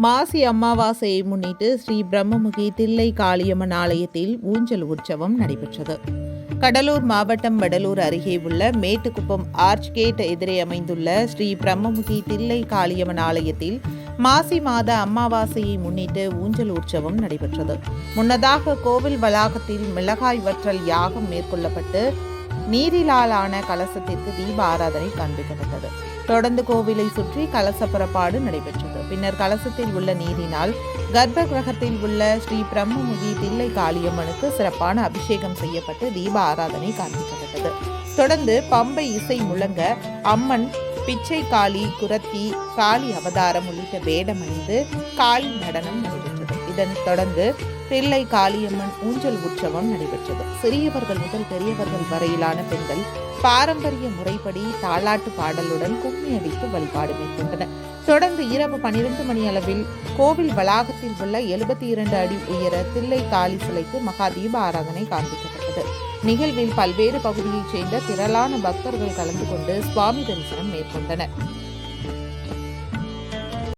மாசி அமாவாசையை முன்னிட்டு ஸ்ரீ பிரம்மமுகி தில்லை காளியம்மன் ஆலயத்தில் ஊஞ்சல் உற்சவம் நடைபெற்றது. கடலூர் மாவட்டம் வடலூர் அருகே உள்ள மேட்டுக்குப்பம் ஆர்ச்கேட் எதிரே அமைந்துள்ள ஸ்ரீ பிரம்மமுகி தில்லை காளியம்மன் ஆலயத்தில் மாசி மாத அமாவாசையை முன்னிட்டு ஊஞ்சல் உற்சவம் நடைபெற்றது. முன்னதாக கோவில் வளாகத்தில் மிளகாய் வற்றல் யாகம் மேற்கொள்ளப்பட்டு நீரிலாலான கலசத்திற்கு தீப ஆராதனை காண்பிக்கப்பட்டது. தொடர்ந்து கோவிலை சுற்றி கலச புறப்பாடு நடைபெற்றது. பின்னர் கலசத்தில் உள்ள நீரினால் கர்ப்ப கிரகத்தில் உள்ள ஸ்ரீ பிரம்மமுகி தில்லை காளியம்மனுக்கு சிறப்பான அபிஷேகம் செய்யப்பட்டு தீப ஆராதனை காண்பிக்கப்பட்டது. தொடர்ந்து பம்பை இசை முழங்க அம்மன் பிச்சை காளி, குரத்தி, காளி அவதாரம் உள்ளிட்ட வேடமணிந்து காளி நடனம் நடைபெற்றது. இதனைத் தொடர்ந்து தில்லை காளியம்மன் ஊஞ்சல் உற்சவம் நடைபெற்றது. சிறியவர்கள் முதல் பெரியவர்கள் வரையிலான பெண்கள் பாரம்பரிய முறைப்படி தாலாட்டு பாடலுடன் கும்மி அடித்து வழிபாடு மேற்கொண்டனர். தொடர்ந்து இரவு 12 மணி அளவில் கோவில் வளாகத்தில் உள்ள 72 அடி உயர தில்லை காளி சிலைக்கு மகா தீப ஆராதனை காண்பிக்கப்பட்டது. நிகழ்வில் பல்வேறு பகுதியைச் சேர்ந்த திரளான பக்தர்கள் கலந்து கொண்டு சுவாமி தரிசனம் மேற்கொண்டனர்.